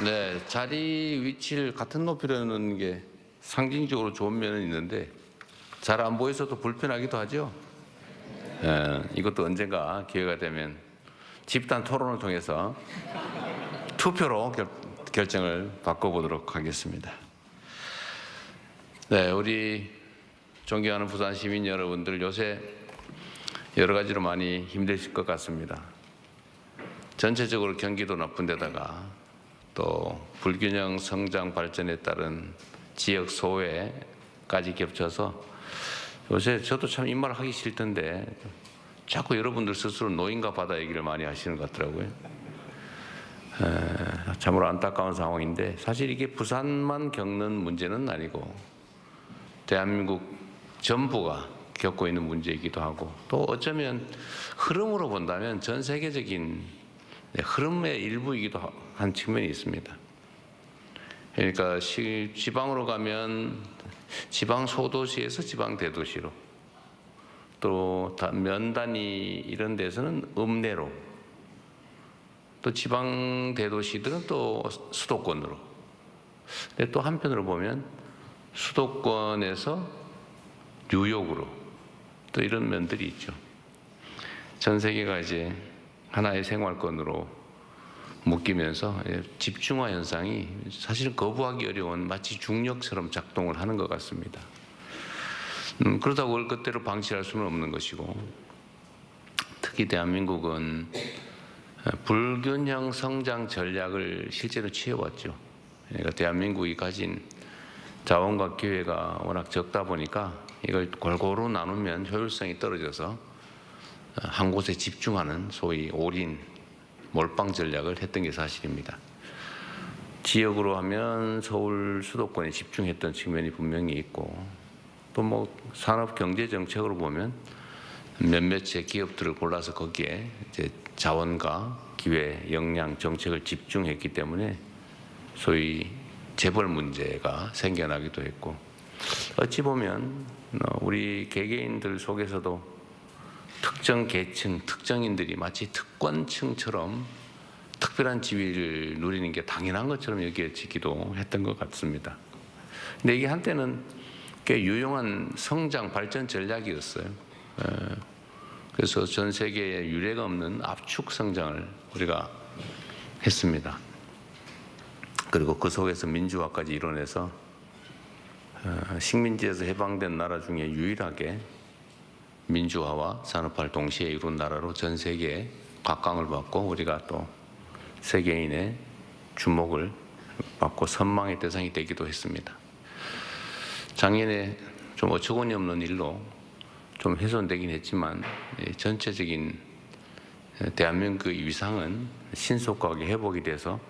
네, 자리 위치를 같은 높이로 놓는 게 상징적으로 좋은 면은 있는데 잘 안 보여서도 불편하기도 하죠. 이것도 언젠가 기회가 되면 집단 토론을 통해서 투표로 결정을 바꿔보도록 하겠습니다. 네, 우리 존경하는 부산 시민 여러분들, 요새 여러 가지로 많이 힘드실 것 같습니다. 전체적으로 경기도 나쁜 데다가 또 불균형 성장 발전에 따른 지역 소외까지 겹쳐서 요새 저도 참 이 말 하기 싫던데 자꾸 여러분들 스스로 노인과 바다 얘기를 많이 하시는 것 같더라고요. 참으로 안타까운 상황인데 사실 이게 부산만 겪는 문제는 아니고 대한민국 전부가 겪고 있는 문제이기도 하고 또 어쩌면 흐름으로 본다면 전 세계적인 흐름의 일부이기도 한 측면이 있습니다. 그러니까 지방으로 가면 지방 소도시에서 지방 대도시로 또 면 단위 이런 데서는 읍내로 또 지방 대도시들은 또 수도권으로 근데 또 한편으로 보면 수도권에서 뉴욕으로 또 이런 면들이 있죠. 전 세계가 이제 하나의 생활권으로 묶이면서 집중화 현상이 사실은 거부하기 어려운 마치 중력처럼 작동을 하는 것 같습니다. 그러다고 그걸 그대로 방치할 수는 없는 것이고 특히 대한민국은 불균형 성장 전략을 실제로 취해왔죠. 그러니까 대한민국이 가진 자원과 기회가 워낙 적다 보니까 이걸 골고루 나누면 효율성이 떨어져서 한 곳에 집중하는 소위 올인, 몰빵 전략을 했던 게 사실입니다. 지역으로 하면 서울 수도권에 집중했던 측면이 분명히 있고 또 뭐 산업 경제 정책으로 보면 몇몇의 기업들을 골라서 거기에 이제 자원과 기회, 역량, 정책을 집중했기 때문에 소위 재벌 문제가 생겨나기도 했고 어찌 보면 우리 개개인들 속에서도 특정 계층, 특정인들이 마치 특권층처럼 특별한 지위를 누리는 게 당연한 것처럼 여겨지기도 했던 것 같습니다. 근데 이게 한때는 꽤 유용한 성장 발전 전략이었어요. 그래서 전 세계에 유례가 없는 압축 성장을 우리가 했습니다. 그리고 그 속에서 민주화까지 이뤄내서 식민지에서 해방된 나라 중에 유일하게 민주화와 산업화를 동시에 이룬 나라로 전 세계에 각광을 받고 우리가 또 세계인의 주목을 받고 선망의 대상이 되기도 했습니다. 작년에 좀 어처구니 없는 일로 좀 훼손되긴 했지만 전체적인 대한민국의 위상은 신속하게 회복이 돼서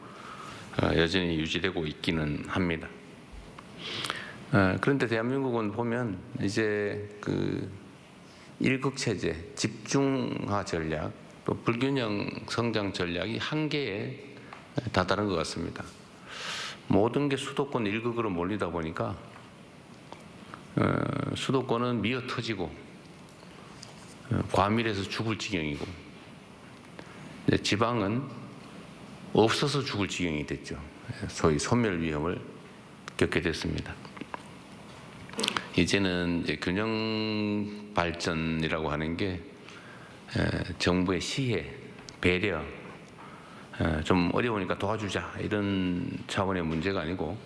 여전히 유지되고 있기는 합니다. 그런데 대한민국은 보면 이제 그 일극체제, 집중화 전략, 또 불균형 성장 전략이 한계에 다다른 것 같습니다. 모든 게 수도권 일극으로 몰리다 보니까 수도권은 미어 터지고 과밀해서 죽을 지경이고 지방은 없어서 죽을 지경이 됐죠. 소위 소멸 위험을 겪게 됐습니다. 이제는 이제 균형 발전이라고 하는 게 정부의 시혜, 배려, 좀 어려우니까 도와주자 이런 차원의 문제가 아니고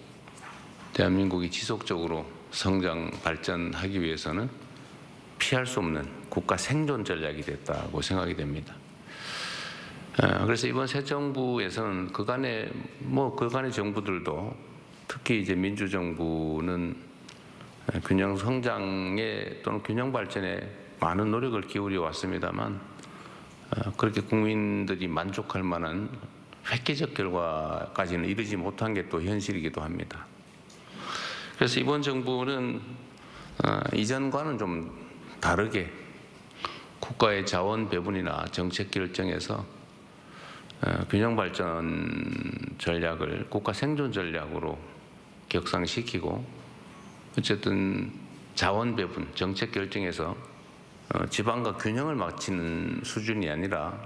대한민국이 지속적으로 성장 발전하기 위해서는 피할 수 없는 국가 생존 전략이 됐다고 생각이 됩니다. 그래서 이번 새 정부에서는 그간의 정부들도 특히 이제 민주정부는 균형 성장에 또는 균형 발전에 많은 노력을 기울여 왔습니다만 그렇게 국민들이 만족할 만한 획기적 결과까지는 이르지 못한 게 또 현실이기도 합니다. 그래서 이번 정부는 이전과는 좀 다르게 국가의 자원 배분이나 정책 결정에서 균형 발전 전략을 국가 생존 전략으로 격상시키고 어쨌든 자원 배분, 정책 결정에서 지방과 균형을 맞추는 수준이 아니라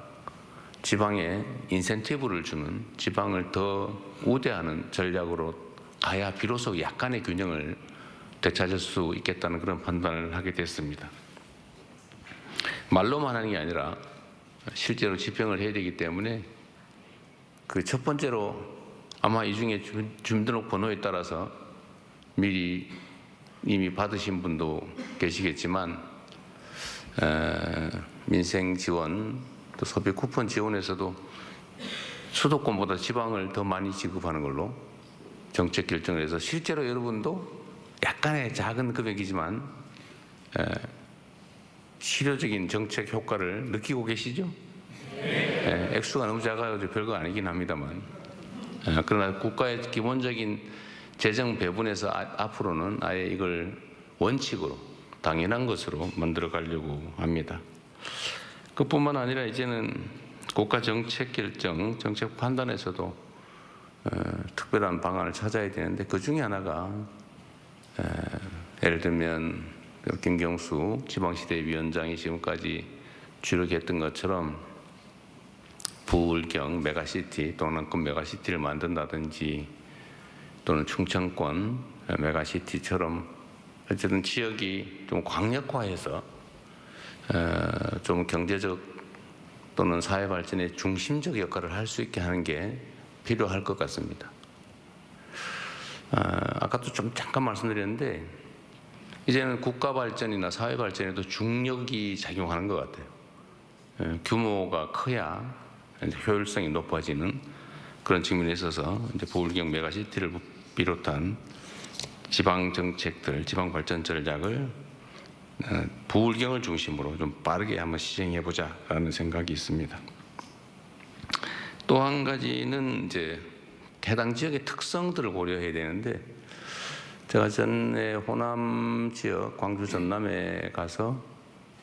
지방에 인센티브를 주는, 지방을 더 우대하는 전략으로 가야 비로소 약간의 균형을 되찾을 수 있겠다는 그런 판단을 하게 됐습니다. 말로만 하는 게 아니라 실제로 집행을 해야 되기 때문에 그 첫 번째로 아마 이 중에 주민등록번호에 따라서 미리 이미 받으신 분도 계시겠지만 민생 지원 또 소비 쿠폰 지원에서도 수도권보다 지방을 더 많이 지급하는 걸로 정책 결정을 해서 실제로 여러분도 약간의 작은 금액이지만 실효적인 정책 효과를 느끼고 계시죠? 액수가 너무 작아요. 별거 아니긴 합니다만. 그러나 국가의 기본적인 재정 배분에서 앞으로는 아예 이걸 원칙으로 당연한 것으로 만들어 가려고 합니다. 그뿐만 아니라 이제는 국가 정책 결정, 정책 판단에서도 특별한 방안을 찾아야 되는데 그 중에 하나가 예를 들면 김경수 지방시대위원장이 지금까지 주력했던 것처럼 부울경 메가시티, 동남권 메가시티를 만든다든지 또는 충청권 메가시티처럼 어쨌든 지역이 좀 광역화해서 좀 경제적 또는 사회 발전의 중심적 역할을 할 수 있게 하는 게 필요할 것 같습니다. 아까도 좀 잠깐 말씀드렸는데 이제는 국가 발전이나 사회 발전에도 중력이 작용하는 것 같아요. 규모가 커야 효율성이 높아지는 그런 측면에 있어서 이제 부울경 메가시티를 비롯한 지방 정책들, 지방 발전 전략을 부울경을 중심으로 좀 빠르게 한번 시행해 보자라는 생각이 있습니다. 또 한 가지는 이제 해당 지역의 특성들을 고려해야 되는데 제가 전에 호남 지역 광주 전남에 가서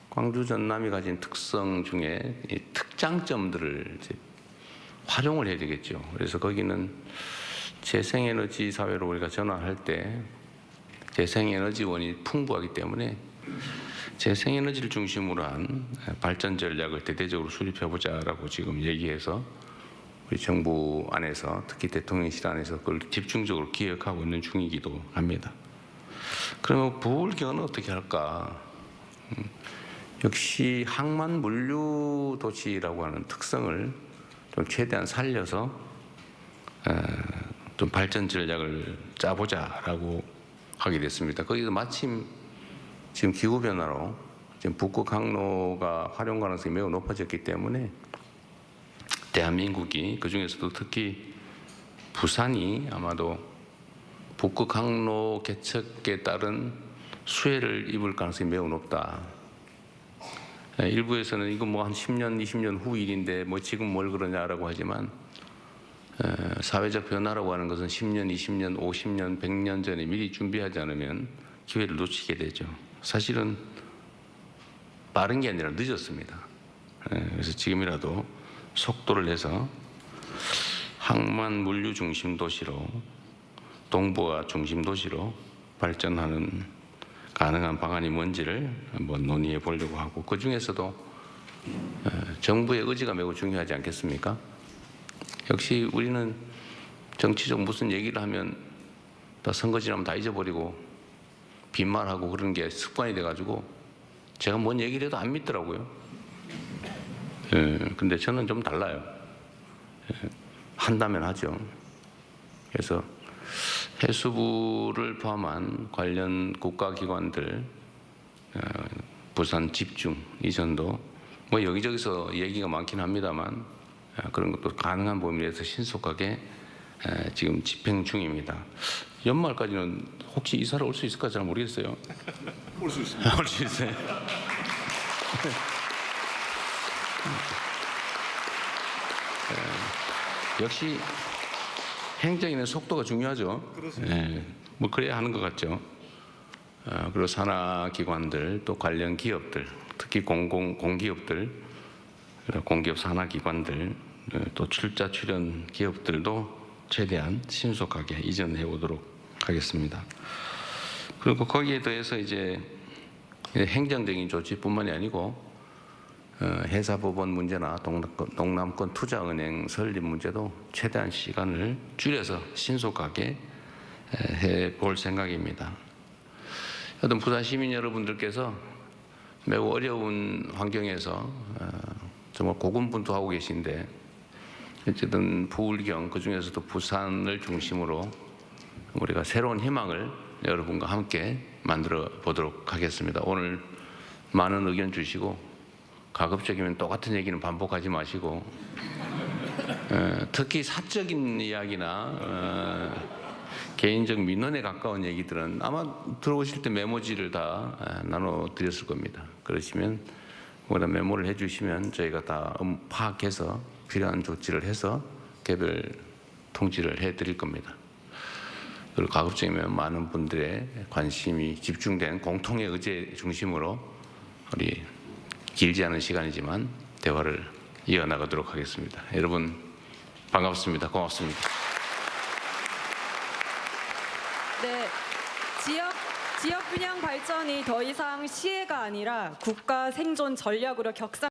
광주 전남이 가진 특성 중에 이 특장점들을 이제 활용을 해야 되겠죠. 그래서 거기는 재생에너지 사회로 우리가 전환할 때 재생에너지원이 풍부하기 때문에 재생에너지를 중심으로 한 발전 전략을 대대적으로 수립해보자라고 지금 얘기해서 우리 정부 안에서 특히 대통령실 안에서 그걸 집중적으로 기획하고 있는 중이기도 합니다. 그러면 부울경은 어떻게 할까? 역시 항만 물류 도시라고 하는 특성을 좀 최대한 살려서 좀 발전 전략을 짜보자라고 하게 됐습니다. 거기서 마침 지금 기후 변화로 지금 북극 항로가 활용 가능성이 매우 높아졌기 때문에 대한민국이 그 중에서도 특히 부산이 아마도 북극 항로 개척에 따른 수혜를 입을 가능성이 매우 높다. 일부에서는 이거 뭐 한 10년, 20년 후 일인데 뭐 지금 뭘 그러냐라고 하지만 사회적 변화라고 하는 것은 10년, 20년, 50년, 100년 전에 미리 준비하지 않으면 기회를 놓치게 되죠. 사실은 빠른 게 아니라 늦었습니다. 그래서 지금이라도 속도를 내서 항만 물류 중심 도시로 동북아 중심 도시로 발전하는 가능한 방안이 뭔지를 한번 논의해 보려고 하고 그 중에서도 정부의 의지가 매우 중요하지 않겠습니까? 역시 우리는 정치적 무슨 얘기를 하면 다 선거 지나면 다 잊어버리고 빈말하고 그런 게 습관이 돼가지고 제가 뭔 얘기를 해도 안 믿더라고요. 근데 저는 좀 달라요. 한다면 하죠. 그래서 해수부를 포함한 관련 국가기관들 부산 집중 이전도 뭐 여기저기서 얘기가 많긴 합니다만 그런 것도 가능한 범위에서 신속하게 지금 집행 중입니다. 연말까지는 혹시 이사를 올 수 있을까 잘 모르겠어요. 올 수 있습니다. 올 수 있어요. 역시 행정에는 속도가 중요하죠. 그렇습니다. 뭐 그래야 하는 것 같죠. 그리고 산하기관들 또 관련 기업들, 특히 공기업들, 공기업 산하기관들, 또 출자 출연 기업들도 최대한 신속하게 이전해 오도록 하겠습니다. 그리고 거기에 더해서 이제 행정적인 조치뿐만이 아니고 해사법원 문제나 동남권 투자은행 설립 문제도 최대한 시간을 줄여서 신속하게 해볼 생각입니다. 여튼 부산 시민 여러분들께서 매우 어려운 환경에서 정말 고군분투하고 계신데 어쨌든 부울경 그중에서도 부산을 중심으로 우리가 새로운 희망을 여러분과 함께 만들어 보도록 하겠습니다. 오늘 많은 의견 주시고 가급적이면 똑같은 얘기는 반복하지 마시고 특히 사적인 이야기나 개인적 민원에 가까운 얘기들은 아마 들어오실 때 메모지를 다 나눠드렸을 겁니다. 그러시면 거기다 메모를 해주시면 저희가 다 파악해서 필요한 조치를 해서 개별 통지를 해드릴 겁니다. 그리고 가급적이면 많은 분들의 관심이 집중된 공통의 의제 중심으로 우리 길지 않은 시간이지만 대화를 이어나가도록 하겠습니다. 여러분 반갑습니다. 고맙습니다. 네, 지역 균형 발전이 더 이상 시혜가 아니라 국가 생존 전략으로 격상